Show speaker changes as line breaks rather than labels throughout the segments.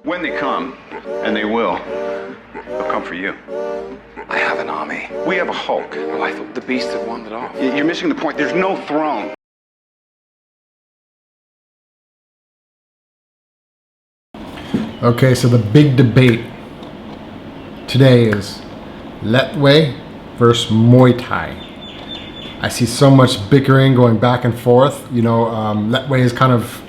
When they come, and they will, they'll come for you.
I have an army.
We have a Hulk.
Oh, I thought the beast had wandered off.
You're missing the point. There's no throne.
Okay, so the big debate today is Lethwei versus Muay Thai. I see so much bickering going back and forth. You know, Lethwei has kind of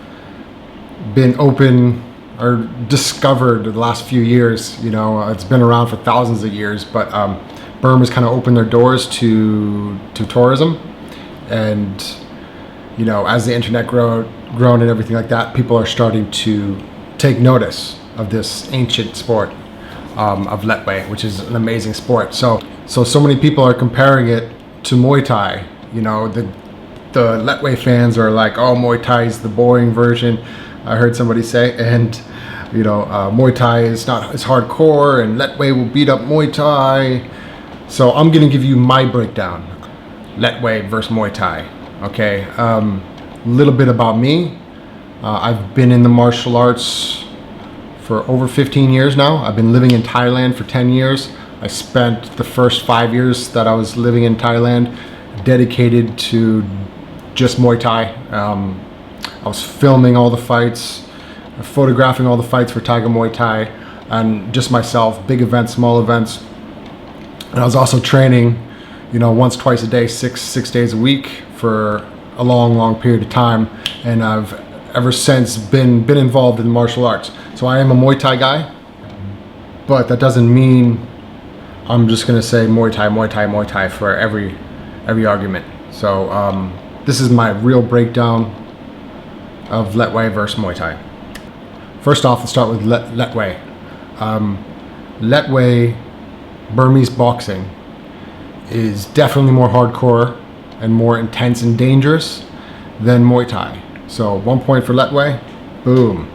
been open or discovered the last few years. You know, it's been around for thousands of years, but Burma has kind of opened their doors to tourism. And, you know, as the internet grown and everything like that, people are starting to take notice of this ancient sport of Lethwei, which is an amazing sport. So many people are comparing it to Muay Thai. You know, the Lethwei fans are like, oh, Muay Thai is the boring version, I heard somebody say, and you know, Muay Thai is not as hardcore, and Lethwei will beat up Muay Thai. So I'm gonna give you my breakdown, Lethwei versus Muay Thai. Okay, a little bit about me. I've been in the martial arts for over 15 years now. I've been living in Thailand for 10 years. I spent the first 5 years that I was living in Thailand dedicated to just Muay Thai. I was filming all the fights, photographing all the fights for Tiger Muay Thai, and just myself, big events, small events. And I was also training, you know, once, twice a day, six days a week for a long period of time. And I've ever since been involved in martial arts. So I am a Muay Thai guy, but that doesn't mean I'm just gonna say Muay Thai, Muay Thai, Muay Thai for every argument. So this is my real breakdown of Lethwei versus Muay Thai. First off, let's start with Lethwei. Lethwei Burmese boxing is definitely more hardcore and more intense and dangerous than Muay Thai. So 1 point for Lethwei, boom.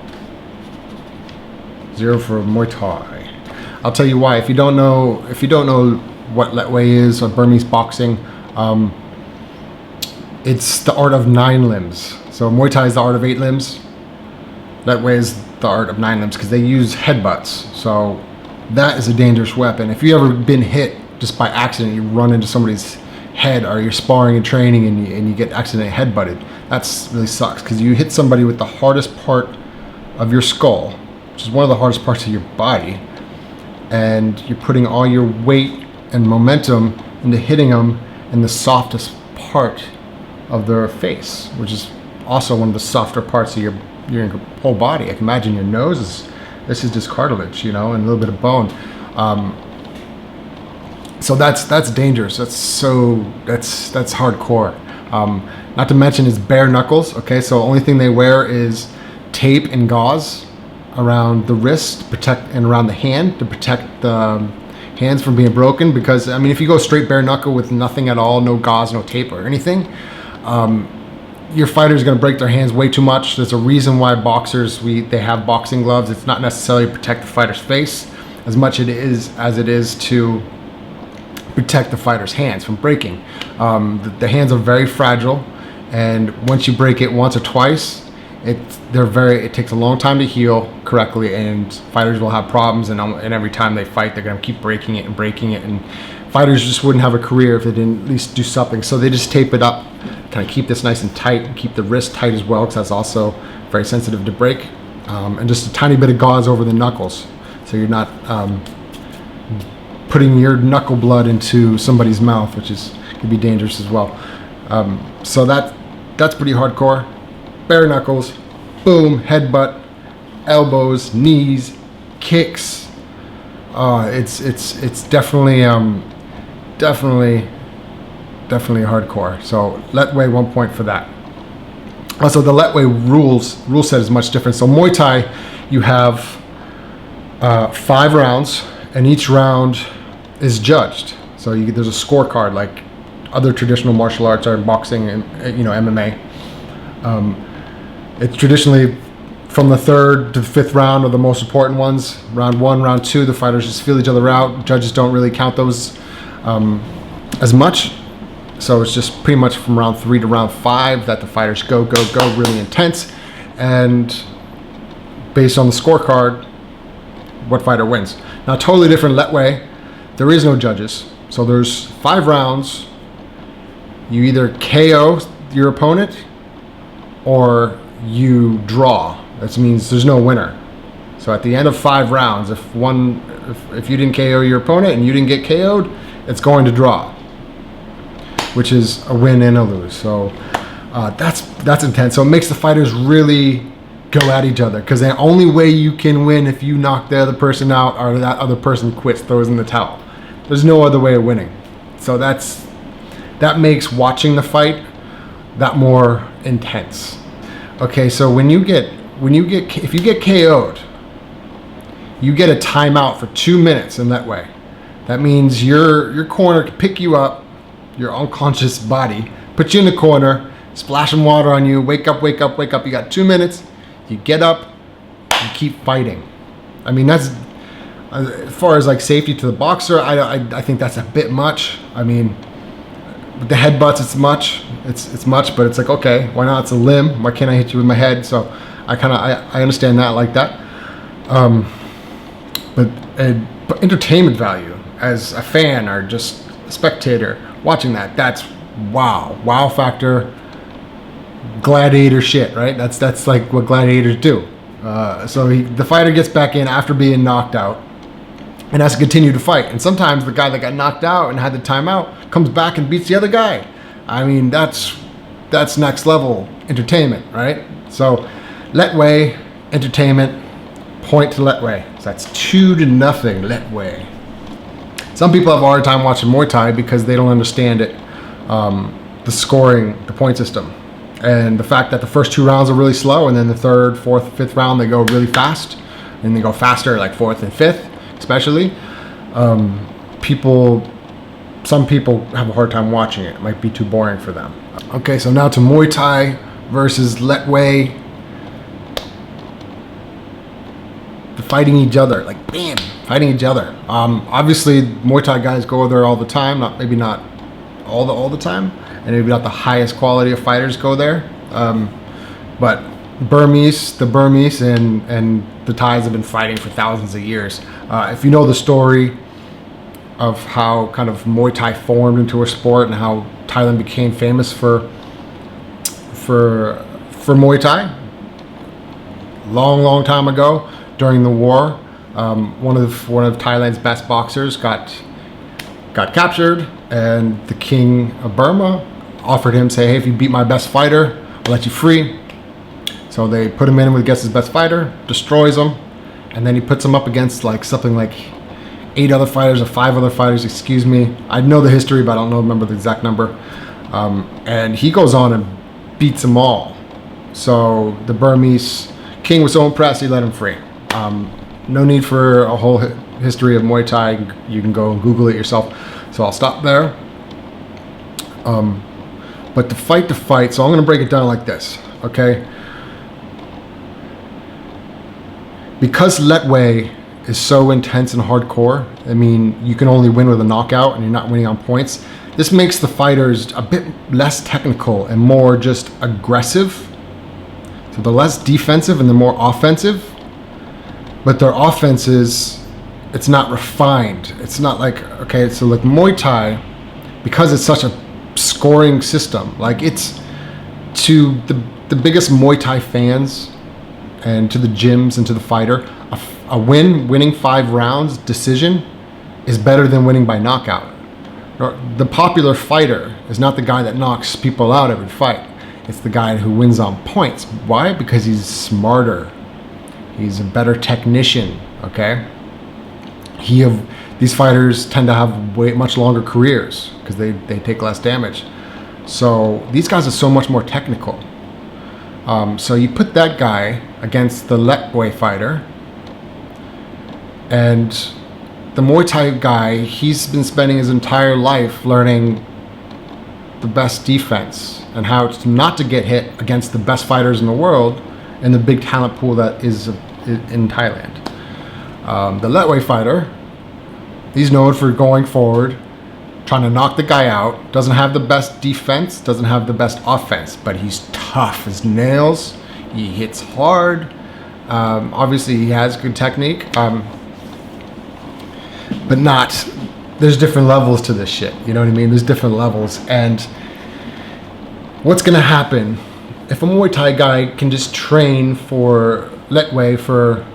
0 for Muay Thai. I'll tell you why. If you don't know what Lethwei is or Burmese boxing, it's the art of 9 limbs. So Muay Thai is the art of 8 limbs. Lethwei is the art of 9 limbs because they use headbutts. So that is a dangerous weapon. If you ever been hit just by accident, you run into somebody's head, or you're sparring and training and you get accidentally headbutted, that's really sucks because you hit somebody with the hardest part of your skull, which is one of the hardest parts of your body, and you're putting all your weight and momentum into hitting them in the softest part of their face, which is also one of the softer parts of your whole body. I can imagine your nose this is just cartilage, you know, and a little bit of bone. So that's dangerous. That's hardcore. Not to mention it's bare knuckles. Okay, so the only thing they wear is tape and gauze around the wrist to protect, and around the hand to protect the hands from being broken. Because I mean, if you go straight bare knuckle with nothing at all, no gauze, no tape or anything, your fighter's going to break their hands way too much. There's a reason why boxers they have boxing gloves. It's not necessarily to protect the fighter's face as much as it is to protect the fighter's hands from breaking. The hands are very fragile, and once you break it once or twice, it takes a long time to heal correctly, and fighters will have problems. And every time they fight, they're going to keep breaking it, and fighters just wouldn't have a career if they didn't at least do something. So they just tape it up, kind of keep this nice and tight, and keep the wrist tight as well, because that's also very sensitive to break. And just a tiny bit of gauze over the knuckles, so you're not putting your knuckle blood into somebody's mouth, which could be dangerous as well. So that's pretty hardcore. Bare knuckles, boom, headbutt, elbows, knees, kicks. It's definitely hardcore. So Lethwei 1 point for that. Also, the Lethwei rule set is much different. So Muay Thai, you have 5 rounds, and each round is judged. So there's a scorecard like other traditional martial arts or boxing and MMA. It's traditionally from the 3rd to the 5th round are the most important ones. Round 1, round 2, the fighters just feel each other out. Judges don't really count those as much. So it's just pretty much from round 3 to round 5 that the fighters go really intense. And based on the scorecard, what fighter wins. Now, totally different Lethwei. There is no judges. So there's 5 rounds. You either KO your opponent or you draw. That means there's no winner. So at the end of 5 rounds, if you didn't KO your opponent and you didn't get KO'd, it's going to draw, which is a win and a lose. So that's intense. So it makes the fighters really go at each other, because the only way you can win if you knock the other person out or that other person quits, throws in the towel. There's no other way of winning. So that makes watching the fight that more intense. Okay, so if you get KO'd, you get a timeout for 2 minutes in that way. That means your corner can pick you up, your unconscious body, put you in the corner, splash some water on you, wake up, wake up, wake up. You got 2 minutes, you get up, you keep fighting. I mean, that's, as far as like safety to the boxer, I think that's a bit much. I mean, with the headbutts, it's much, but it's like, okay, why not? It's a limb. Why can't I hit you with my head? So I understand that like that. But entertainment value as a fan or just a spectator watching that's wow factor, gladiator shit, right? That's like what gladiators do. So the fighter gets back in after being knocked out and has to continue to fight. And sometimes the guy that got knocked out and had the timeout comes back and beats the other guy. I mean, that's next level entertainment, right? So Lethwei, entertainment, point to Lethwei. So that's 2-0 Lethwei. Some people have a hard time watching Muay Thai because they don't understand it, the scoring, the point system. And the fact that the first 2 rounds are really slow, and then the 3rd, 4th, 5th round they go really fast, and they go faster like 4th and 5th especially. Some people have a hard time watching it. It might be too boring for them. Okay, so now to Muay Thai versus Lethwei. Fighting each other, like bam, fighting each other. Obviously, Muay Thai guys go there all the time. Maybe not all the time, and maybe not the highest quality of fighters go there. But the Burmese and the Thais have been fighting for thousands of years. If you know the story of how kind of Muay Thai formed into a sport and how Thailand became famous for Muay Thai, long time ago during the war, one of Thailand's best boxers got captured, and the king of Burma offered him, say, hey, if you beat my best fighter, I'll let you free. So they put him in with his best fighter, destroys him, and then he puts him up against something like 8 other fighters or 5 other fighters, excuse me. I know the history, but I don't remember the exact number. And he goes on and beats them all. So the Burmese king was so impressed, he let him free. No need for a whole history of Muay Thai. You can go and Google it yourself. So I'll stop there. But to fight, so I'm going to break it down like this, okay? Because Lethwei is so intense and hardcore, I mean, you can only win with a knockout and you're not winning on points. This makes the fighters a bit less technical and more just aggressive. So they're less defensive and they're more offensive. But their offenses, it's not refined. It's not like, okay, so like Muay Thai, because it's such a scoring system, like it's to the biggest Muay Thai fans and to the gyms and to the fighter, winning 5 rounds decision is better than winning by knockout. The popular fighter is not the guy that knocks people out every fight. It's the guy who wins on points. Why? Because he's smarter. He's a better technician, okay? These fighters tend to have much longer careers because they take less damage. So these guys are so much more technical. So you put that guy against the Lethwei fighter, and the Muay Thai guy, he's been spending his entire life learning the best defense and how not to get hit against the best fighters in the world and the big talent pool that is in Thailand. The Lethwei fighter, he's known for going forward, trying to knock the guy out, doesn't have the best defense, doesn't have the best offense, but he's tough as nails, he hits hard. Obviously he has good technique. but not. There's different levels to this shit. You know what I mean? There's different levels, and what's gonna happen if a Muay Thai guy can just train for Lethwei for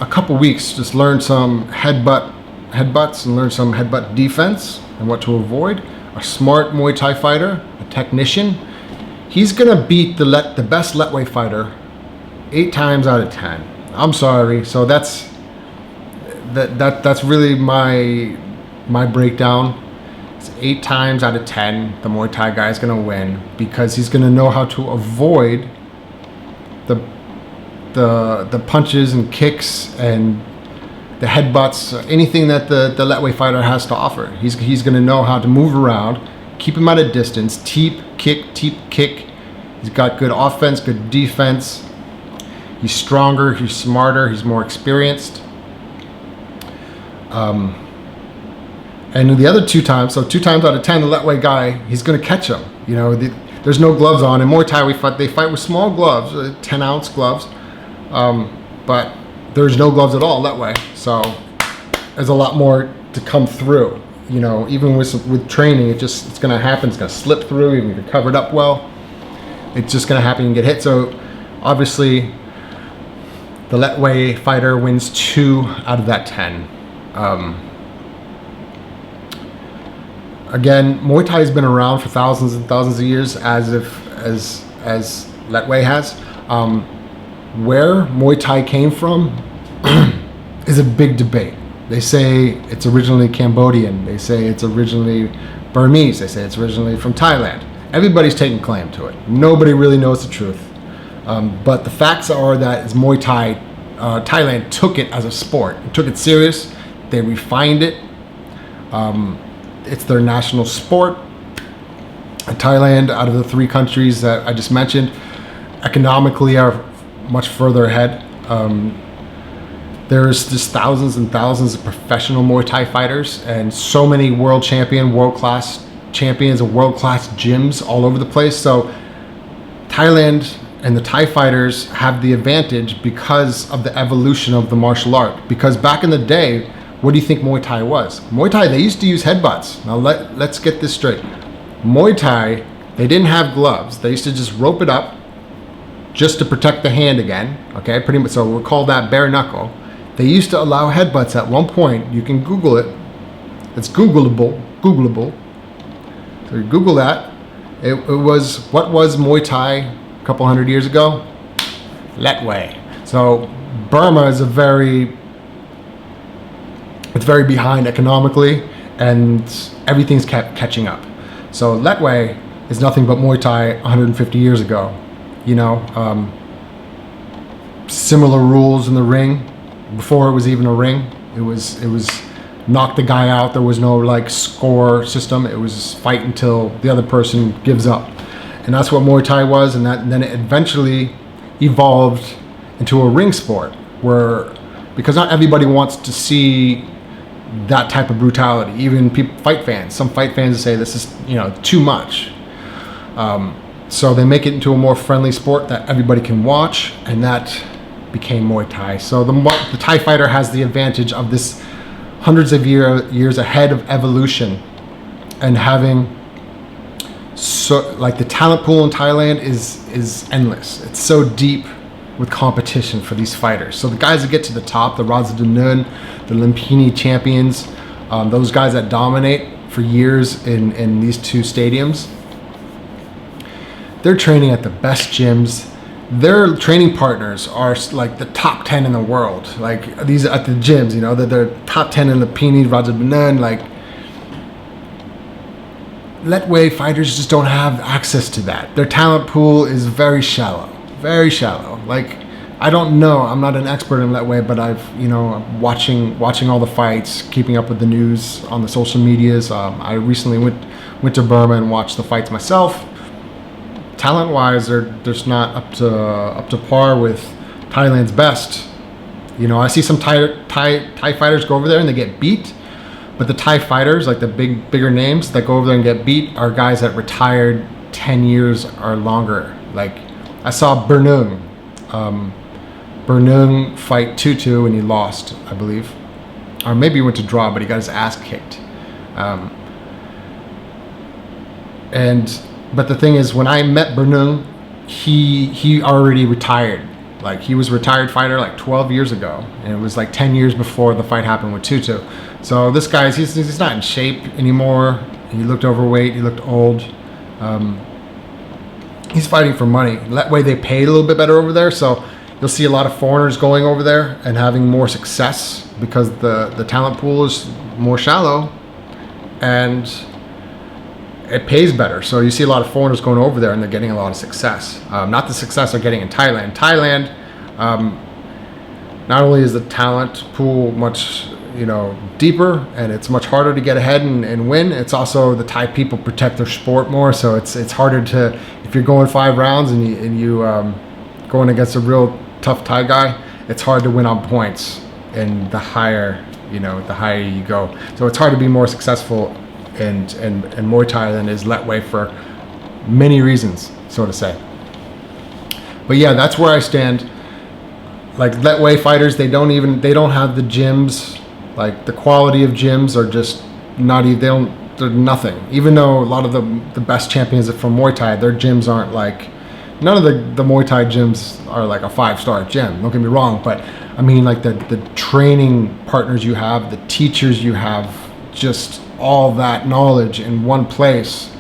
a couple weeks, just learn some headbutts and learn some headbutt defense and what to avoid. A smart Muay Thai fighter, a technician, he's gonna beat the best Lethwei fighter 8 times out of 10. I'm sorry. So that's really my breakdown. It's 8 times out of 10 the Muay Thai guy is gonna win, because he's gonna know how to avoid the punches and kicks and the headbutts, anything that the Lethwei fighter has to offer. He's gonna know how to move around, keep him at a distance, teep, kick. He's got good offense, good defense. He's stronger, he's smarter, he's more experienced. And the other 2 times, so 2 times out of 10, the Lethwei guy, he's gonna catch him. You know, there's no gloves on. In Muay Thai, they fight with small gloves, 10-ounce gloves, but there's no gloves at all Lethwei. So there's a lot more to come through. You know, even with training, it's gonna happen. It's gonna slip through, even if you're covered up well. It's just gonna happen and get hit. So obviously, the Lethwei fighter wins 2 out of that 10. Again, Muay Thai has been around for thousands and thousands of years, as Lethwei has. Where Muay Thai came from is a big debate. They say it's originally Cambodian. They say it's originally Burmese. They say it's originally from Thailand. Everybody's taking claim to it. Nobody really knows the truth. But the facts are that it's Muay Thai. Thailand took it as a sport, took it serious. They refined it. It's their national sport. Thailand, out of the 3 countries that I just mentioned, economically are much further ahead. There's just thousands and thousands of professional Muay Thai fighters, and so many world-class champions and world-class gyms all over the place. So Thailand and the Thai fighters have the advantage because of the evolution of the martial art. Because back in the day, what do you think Muay Thai was? Muay Thai, they used to use headbutts. Now let's get this straight. Muay Thai, they didn't have gloves. They used to just rope it up just to protect the hand again. Okay, pretty much. So we'll call that bare knuckle. They used to allow headbutts at one point. You can Google it. It's Googleable. So you Google that. What was Muay Thai a couple hundred years ago? Lethwei. So Burma is it's very behind economically, and everything's kept catching up. So Lethwei is nothing but Muay Thai 150 years ago. You know, similar rules in the ring. Before it was even a ring, it was knock the guy out. There was no like score system. It was fight until the other person gives up, and that's what Muay Thai was. And then it eventually evolved into a ring sport, because not everybody wants to see that type of brutality. Even some fight fans say this is too much. So they make it into a more friendly sport that everybody can watch, and that became Muay Thai. So the Thai fighter has the advantage of this hundreds of years ahead of evolution, and having the talent pool in Thailand is endless. It's so deep with competition for these fighters. So the guys that get to the top, the Raza Danun, the Lumpini champions, those guys that dominate for years in these 2 stadiums, they're training at the best gyms. Their training partners are like the top 10 in the world. Like these at the gyms, they're top 10 in Lumpini, Raza Danun. Like Lethwei fighters just don't have access to that. Their talent pool is very shallow. Very shallow. Like, I don't know. I'm not an expert in Lethwei, but I'm watching all the fights, keeping up with the news on the social medias. I recently went to Burma and watched the fights myself. Talent-wise, they're just not up to par with Thailand's best. I see some Thai fighters go over there and they get beat, but the Thai fighters, like the bigger names that go over there and get beat, are guys that retired 10 years or longer. Like, I saw Burnung fight Tutu and he lost, I believe. or maybe he went to draw, but he got his ass kicked. But the thing is, when I met Bernung, he already retired. Like, he was a retired fighter like 12 years ago, and it was like 10 years before the fight happened with Tutu. So this guy's he's not in shape anymore. He looked overweight. He looked old. He's fighting for money. Lethwei, they paid a little bit better over there, so you'll see a lot of foreigners going over there and having more success because the talent pool is more shallow, and it pays better. So you see a lot of foreigners going over there and they're getting a lot of success. Not the success they're getting in Thailand. Thailand, not only is the talent pool much deeper, and it's much harder to get ahead and win, it's also the Thai people protect their sport more, so it's harder to, if you're going 5 rounds and you going against a real tough Thai guy, it's hard to win on points, and the higher you go. So it's hard to be more successful in Muay Thai than is Lethwei for many reasons, so to say. But yeah, that's where I stand. Like, Lethwei fighters, they don't have the gyms. Like, the quality of gyms are just not even, they're nothing. Even though a lot of the best champions from Muay Thai, their gyms aren't like, none of the Muay Thai gyms are like a 5-star gym, don't get me wrong, but I mean, like, the training partners you have, the teachers you have, just all that knowledge in one place,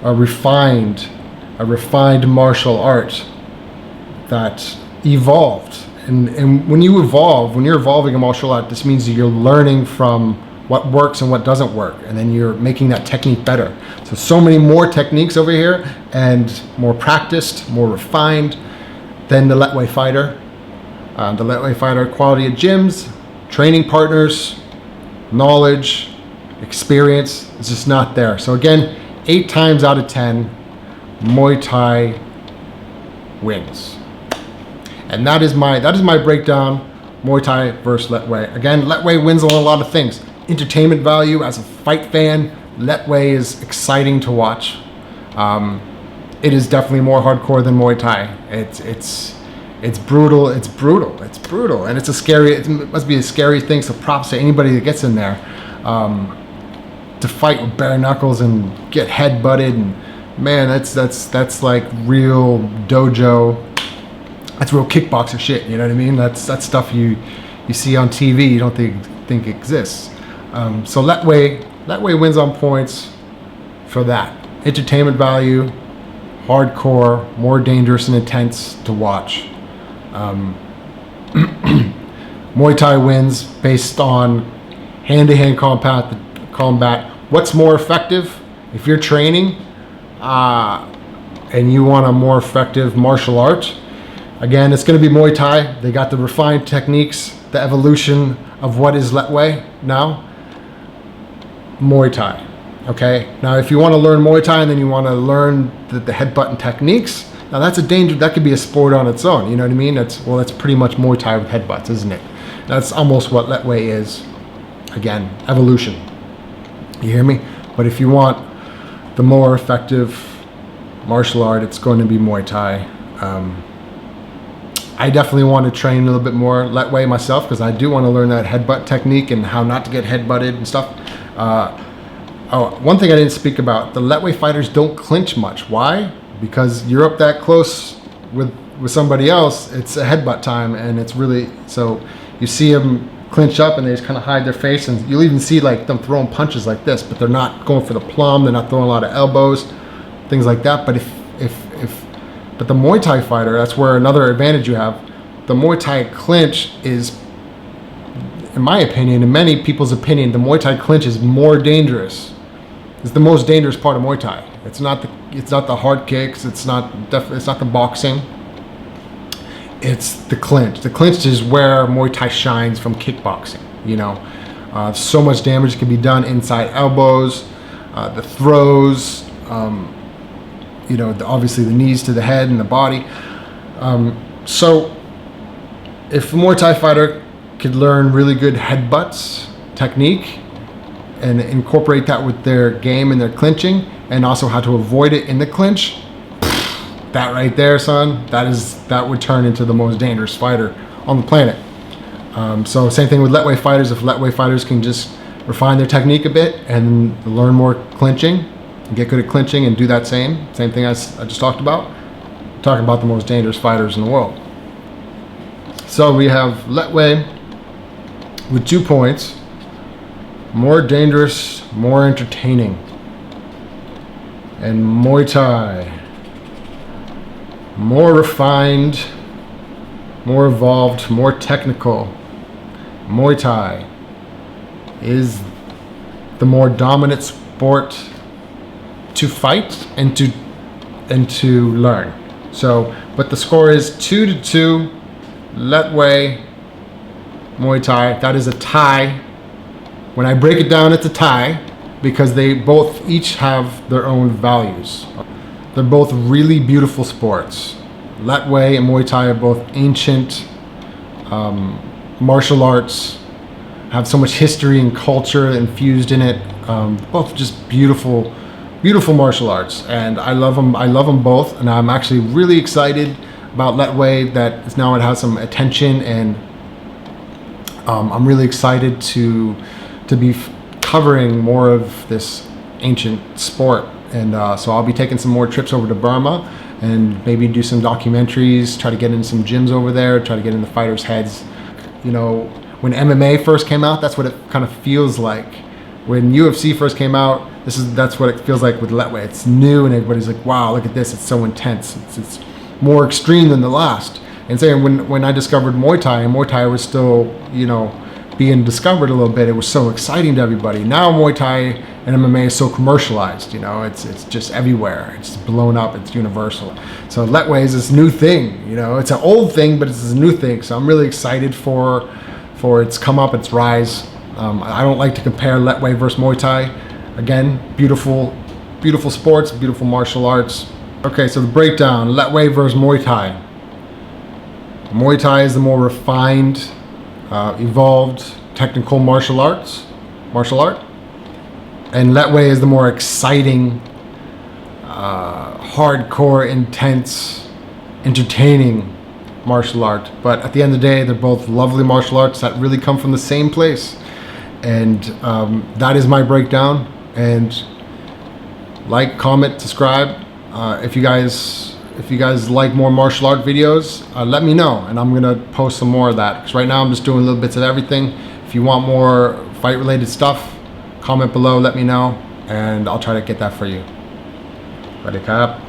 a refined martial art that evolved. And when you're evolving a martial art, this means that you're learning from what works and what doesn't work, and then you're making that technique better. So many more techniques over here, and more practiced, more refined than the Lethwei fighter. The Lethwei fighter, quality of gyms, training partners, knowledge, experience, it's just not there. So again, 8 times out of 10, Muay Thai wins. And that is my breakdown, Muay Thai versus Lethwei. Again, Lethwei wins on a lot of things. Entertainment value, as a fight fan, Lethwei is exciting to watch. It is definitely more hardcore than Muay Thai. It's brutal, and it's a scary, it must be a scary thing, so props to anybody that gets in there. To fight with bare knuckles and get head butted, and man, that's like real dojo. That's real kickboxer shit. You know what I mean? That's stuff you see on TV. You don't think exists. So Lethwei wins on points for that. Entertainment value, hardcore, more dangerous and intense to watch. Muay Thai wins based on hand-to-hand combat. What's more effective? If you're training and you want a more effective martial art, again, it's going to be Muay Thai. They got the refined techniques, the evolution of what is Lethwei now. Muay Thai. Okay. Now, if you want to learn Muay Thai and then you want to learn the headbutting techniques, now that's a danger. That could be a sport on its own. You know what I mean? That's pretty much Muay Thai with headbutts, isn't it? That's almost what Lethwei is. Again, evolution. You hear me? But if you want the more effective martial art, it's going to be Muay Thai. I definitely want to train a little bit more Lethwei myself, because I do want to learn that headbutt technique and how not to get headbutted and stuff. One thing I didn't speak about, the Lethwei fighters don't clinch much. Why? Because you're up that close with somebody else, it's a headbutt time, and it's really, so you see them clinch up and they just kind of hide their face, and you'll even see like them throwing punches like this, but they're not going for the plum, they're not throwing a lot of elbows, things like that. But but the Muay Thai fighter, that's where another advantage you have. The Muay Thai clinch is, in my opinion, in many people's opinion, the Muay Thai clinch is more dangerous. It's the most dangerous part of Muay Thai. It's not the hard kicks. It's not the boxing. It's the clinch. The clinch is where Muay Thai shines from kickboxing. You know, so much damage can be done inside elbows, the throws. You know, obviously the knees to the head and the body. So if a Muay Thai fighter could learn really good headbutts technique and incorporate that with their game and their clinching, and also how to avoid it in the clinch, that right there, son, that would turn into the most dangerous fighter on the planet. So same thing with Lethwei fighters. If Lethwei fighters can just refine their technique a bit and learn more clinching, and get good at clinching and do that same thing as I just talked about, I'm talking about the most dangerous fighters in the world. So we have Lethwei with 2 points. More dangerous, more entertaining. And Muay Thai, more refined, more evolved, more technical. Muay Thai is the more dominant sport to fight and to learn. So, but the score is 2-2. Lethwei, Muay Thai. That is a tie. When I break it down, it's a tie because they both each have their own values. They're both really beautiful sports. Lethwei and Muay Thai are both ancient martial arts, have so much history and culture infused in it. Both just beautiful, beautiful martial arts, and I love them. I love them both, and I'm actually really excited about Lethwei that now it has some attention, and I'm really excited to be covering more of this ancient sport. And so I'll be taking some more trips over to Burma and maybe do some documentaries, try to get in some gyms over there, try to get in the fighters' heads. You know, when MMA first came out, that's what it kind of feels like. When UFC first came out, that's what it feels like with Lethwei. It's new and everybody's like, wow, look at this, it's so intense. It's more extreme than the last. And saying when I discovered Muay Thai, and Muay Thai was still, you know, being discovered a little bit, it was so exciting to everybody. Now Muay Thai and MMA is so commercialized, you know, it's just everywhere. It's blown up, it's universal. So Lethwei is this new thing, you know, it's an old thing, but it's this new thing. So I'm really excited for its come up, its rise. I don't like to compare Lethwei versus Muay Thai. Again, beautiful, beautiful sports, beautiful martial arts. Okay, so the breakdown, Lethwei versus Muay Thai. Muay Thai is the more refined, evolved, technical martial art. And Lethwei is the more exciting, hardcore, intense, entertaining martial art. But at the end of the day, they're both lovely martial arts that really come from the same place. And that is my breakdown. And like, comment, subscribe. If you guys like more martial art videos, let me know, and I'm gonna post some more of that. Because right now I'm just doing little bits of everything. If you want more fight-related stuff, comment below, let me know, and I'll try to get that for you. Ready, Cap?